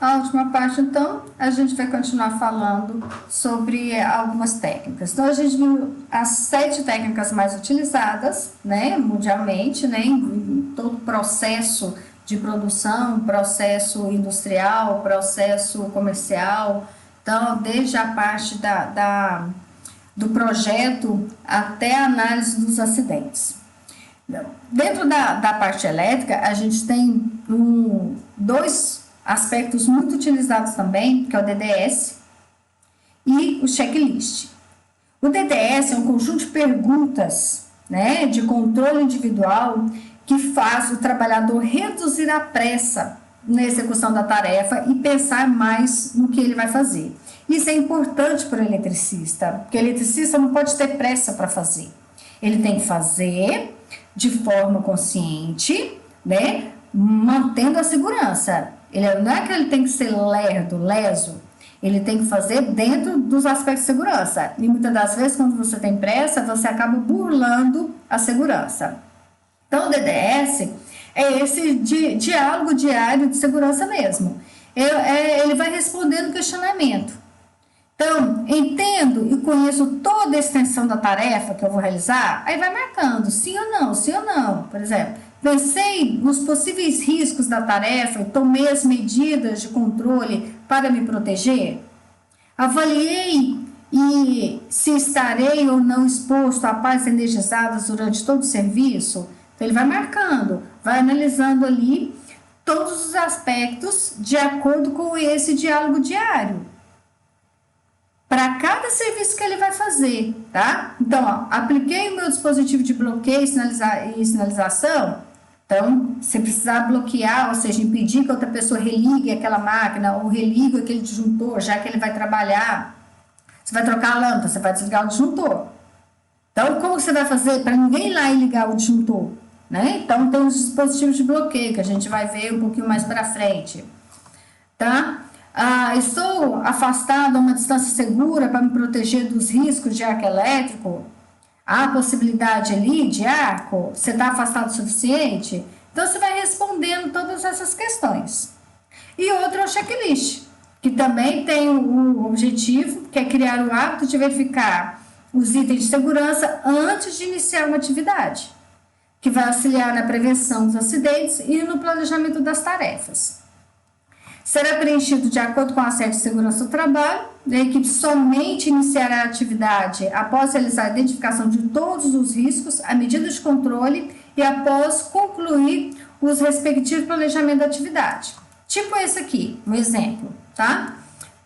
A última parte, então, a gente vai continuar falando sobre algumas técnicas. Então, a gente viu as 7 técnicas mais utilizadas, né, mundialmente, né, em todo o processo de produção, processo industrial, processo comercial. Então, desde a parte do projeto até a análise dos acidentes. Dentro da parte elétrica, a gente tem dois aspectos muito utilizados também, que é o DDS e o checklist. O DDS é um conjunto de perguntas, né, de controle individual que faz o trabalhador reduzir a pressa na execução da tarefa e pensar mais no que ele vai fazer. Isso é importante para o eletricista, porque o eletricista não pode ter pressa para fazer. Ele tem que fazer de forma consciente, né, mantendo a segurança. Não é que ele tem que ser lerdo, leso, ele tem que fazer dentro dos aspectos de segurança. E muitas das vezes, quando você tem pressa, você acaba burlando a segurança. Então, o DDS é esse diálogo diário de segurança mesmo. Ele vai respondendo questionamento. Então, entendo e conheço toda a extensão da tarefa que eu vou realizar, aí vai marcando sim ou não. Por exemplo, pensei nos possíveis riscos da tarefa e tomei as medidas de controle para me proteger. Avaliei e se estarei ou não exposto a partes energizadas durante todo o serviço. Então, ele vai marcando, vai analisando ali todos os aspectos de acordo com esse diálogo diário, para cada serviço que ele vai fazer, tá? Então, ó, apliquei o meu dispositivo de bloqueio e sinalização. Então, se precisar bloquear, ou seja, impedir que outra pessoa religue aquela máquina ou religue aquele disjuntor, já que ele vai trabalhar, você vai trocar a lâmpada, você vai desligar o disjuntor. Então, como você vai fazer para ninguém ir lá e ligar o disjuntor, né? Então, tem os dispositivos de bloqueio, que a gente vai ver um pouquinho mais para frente, tá? Estou afastado a uma distância segura para me proteger dos riscos de arco elétrico? Há possibilidade ali de arco? Você está afastado o suficiente? Então, você vai respondendo todas essas questões. E outro é o checklist, que também tem o objetivo, que é criar o hábito de verificar os itens de segurança antes de iniciar uma atividade, que vai auxiliar na prevenção dos acidentes e no planejamento das tarefas. Será preenchido de acordo com a sede de segurança do trabalho. A equipe somente iniciará a atividade após realizar a identificação de todos os riscos, a medida de controle e após concluir os respectivos planejamentos da atividade. Tipo esse aqui, um exemplo, tá?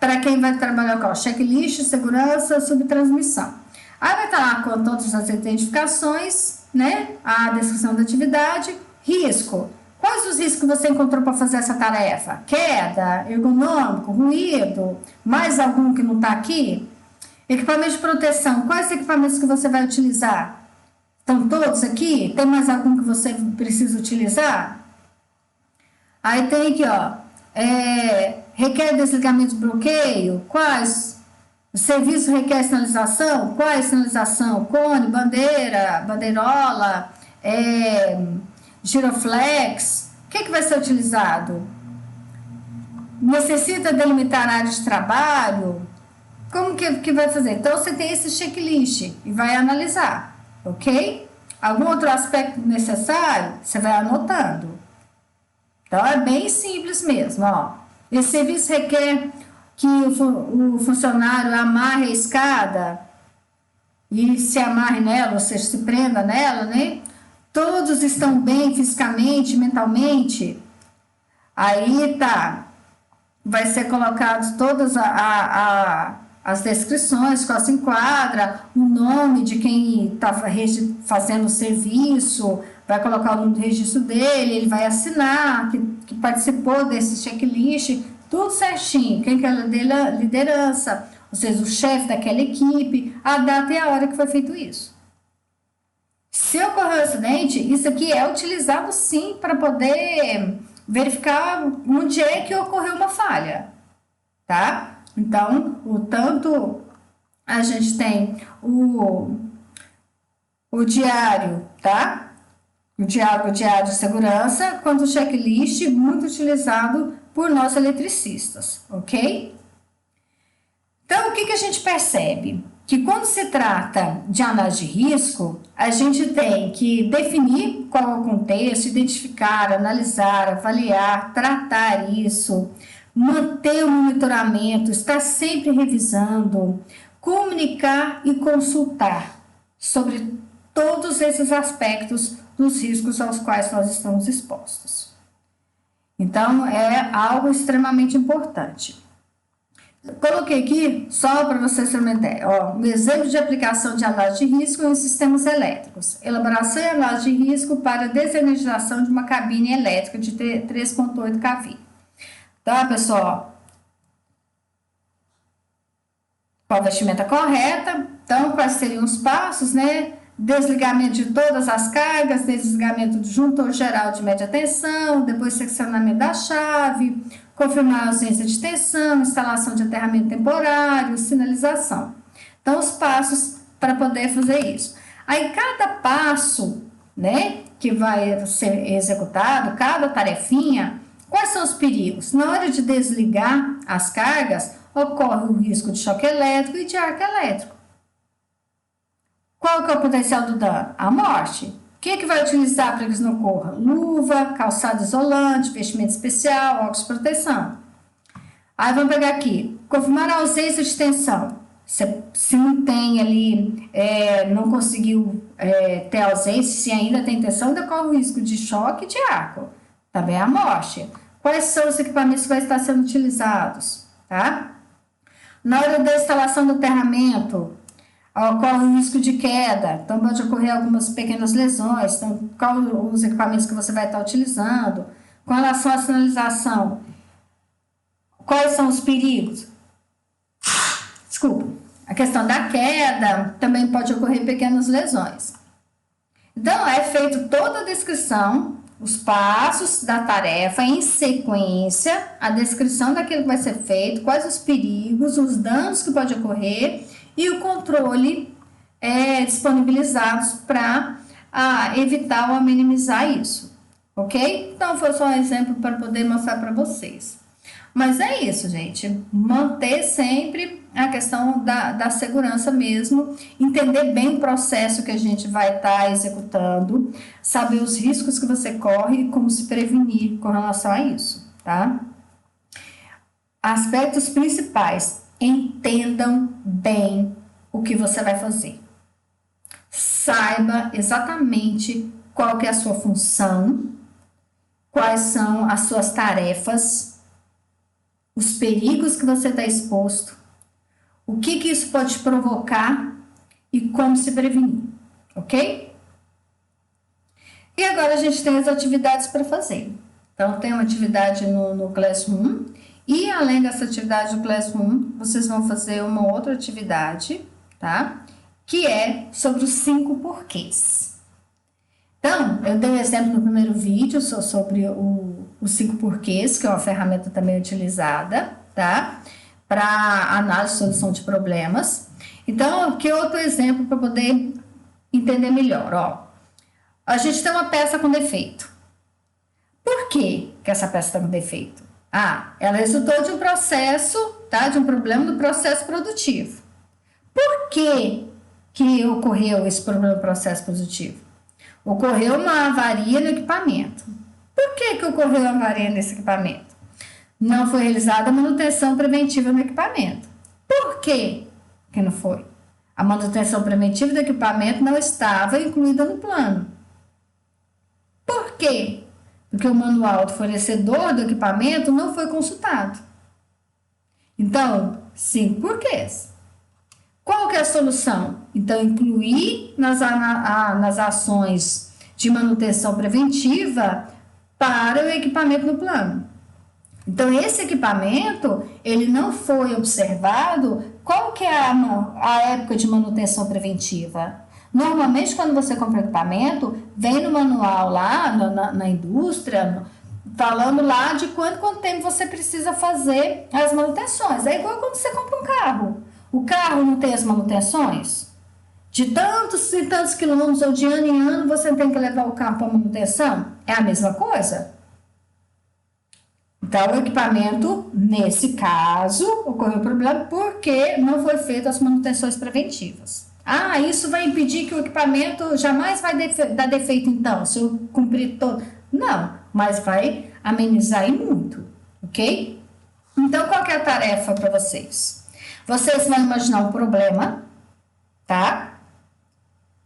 Para quem vai trabalhar com o checklist, segurança, subtransmissão. Aí vai estar lá com todas as identificações, né? A descrição da atividade, risco. Quais os riscos que você encontrou para fazer essa tarefa? Queda, ergonômico, ruído, mais algum que não está aqui? Equipamento de proteção, quais equipamentos que você vai utilizar? Estão todos aqui? Tem mais algum que você precisa utilizar? Aí tem aqui, ó, requer desligamento de bloqueio, quais? O serviço requer sinalização, quais sinalização? Cone, bandeira, bandeirola, giroflex, o que vai ser utilizado? Necessita delimitar a área de trabalho? Como que vai fazer? Então, você tem esse checklist e vai analisar, ok? Algum outro aspecto necessário, você vai anotando. Então, é bem simples mesmo, ó. Esse serviço requer que o funcionário amarre a escada e se amarre nela, ou seja, se prenda nela, né? Todos estão bem fisicamente, mentalmente? Aí tá, vai ser colocados todas as descrições, qual se enquadra, o nome de quem está fazendo o serviço, vai colocar o nome do registro dele, ele vai assinar que participou desse checklist, tudo certinho, quem que é a liderança, ou seja, o chefe daquela equipe, a data e a hora que foi feito isso. Se ocorrer um acidente, isso aqui é utilizado sim para poder verificar onde é que ocorreu uma falha, tá? Então, tanto a gente tem o diário, tá? o diálogo diário de segurança, quanto o checklist, muito utilizado por nós eletricistas, ok? Então, o que a gente percebe? Que quando se trata de análise de risco, a gente tem que definir qual é o contexto, identificar, analisar, avaliar, tratar isso, manter o monitoramento, estar sempre revisando, comunicar e consultar sobre todos esses aspectos dos riscos aos quais nós estamos expostos. Então, é algo extremamente importante. Coloquei aqui, só para vocês terem uma ideia, um exemplo de aplicação de análise de risco em sistemas elétricos. Elaboração e análise de risco para desenergização de uma cabine elétrica de 3,8 kV. Tá, pessoal? Qual a vestimenta correta? Então, quais seriam os passos, né? Desligamento de todas as cargas, desligamento do juntor geral de média tensão, depois seccionamento da chave, confirmar a ausência de tensão, instalação de aterramento temporário, sinalização. Então, os passos para poder fazer isso. Aí, cada passo, né, que vai ser executado, cada tarefinha, quais são os perigos? Na hora de desligar as cargas, ocorre o risco de choque elétrico e de arco elétrico. Qual que é o potencial do dano? A morte. O que vai utilizar para que isso não ocorra? Luva, calçado isolante, vestimento especial, óculos de proteção. Aí vamos pegar aqui, confirmar a ausência de tensão. Se não tem ali, não conseguiu ter ausência, se ainda tem tensão, ainda corre o risco de choque e de arco. Também a morte. Quais são os equipamentos que vão estar sendo utilizados? Tá? Na hora da instalação do aterramento, ocorre o risco de queda, então pode ocorrer algumas pequenas lesões. Então, quais os equipamentos que você vai estar utilizando? Com relação à sinalização, quais são os perigos? Desculpa, a questão da queda também pode ocorrer pequenas lesões. Então, é feito toda a descrição, os passos da tarefa em sequência, a descrição daquilo que vai ser feito, quais os perigos, os danos que pode ocorrer e o controle disponibilizados para evitar ou minimizar isso, ok? Então, foi só um exemplo para poder mostrar para vocês. Mas é isso, gente, manter sempre a questão da segurança mesmo, entender bem o processo que a gente vai estar executando, saber os riscos que você corre e como se prevenir com relação a isso, tá? Aspectos principais. Entendam bem o que você vai fazer. Saiba exatamente qual que é a sua função, quais são as suas tarefas, os perigos que você está exposto, o que isso pode provocar e como se prevenir, ok? E agora a gente tem as atividades para fazer. Então, tem uma atividade no Classroom. E além dessa atividade do Classroom, vocês vão fazer uma outra atividade, tá? Que é sobre os 5 porquês. Então, eu dei um exemplo no primeiro vídeo sobre os 5 porquês, que é uma ferramenta também utilizada, tá? Para análise e solução de problemas. Então, aqui é outro exemplo para poder entender melhor, ó. A gente tem uma peça com defeito. Por que essa peça está com defeito? Ela resultou de um processo, tá? De um problema do processo produtivo. Por que ocorreu esse problema do processo produtivo? Ocorreu uma avaria no equipamento. Por que ocorreu uma avaria nesse equipamento? Não foi realizada a manutenção preventiva no equipamento. Por que não foi? A manutenção preventiva do equipamento não estava incluída no plano. Por quê? Porque o manual do fornecedor do equipamento não foi consultado. Então, 5 porquês. Qual que é a solução? Então, incluir nas ações de manutenção preventiva para o equipamento no plano. Então, esse equipamento, ele não foi observado. Qual que é a época de manutenção preventiva? Normalmente, quando você compra equipamento, vem no manual lá, na indústria, falando lá de quanto tempo você precisa fazer as manutenções. É igual quando você compra um carro. O carro não tem as manutenções? de tantos e tantos quilômetros ou de ano em ano você tem que levar o carro para manutenção? É a mesma coisa? Então, o equipamento, nesse caso, ocorreu problema porque não foi feito as manutenções preventivas. Ah, isso vai impedir que o equipamento jamais vai dar defeito, então, se eu cumprir todo. Não, mas vai amenizar e muito, ok? Então, qual que é a tarefa para vocês? Vocês vão imaginar um problema, tá?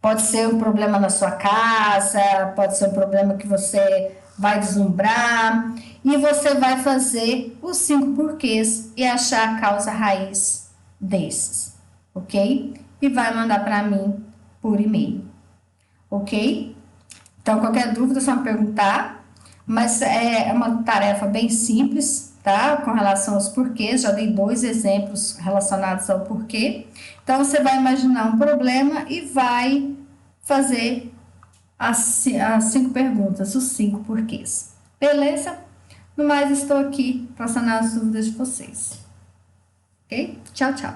Pode ser um problema na sua casa, pode ser um problema que você vai deslumbrar, e você vai fazer os 5 porquês e achar a causa raiz desses, ok? E vai mandar para mim por e-mail, ok? Então, qualquer dúvida é só me perguntar, mas é uma tarefa bem simples, tá? Com relação aos porquês, já dei 2 exemplos relacionados ao porquê. Então, você vai imaginar um problema e vai fazer as 5 perguntas, os 5 porquês. Beleza? No mais, estou aqui para sanar as dúvidas de vocês. Ok? Tchau, tchau.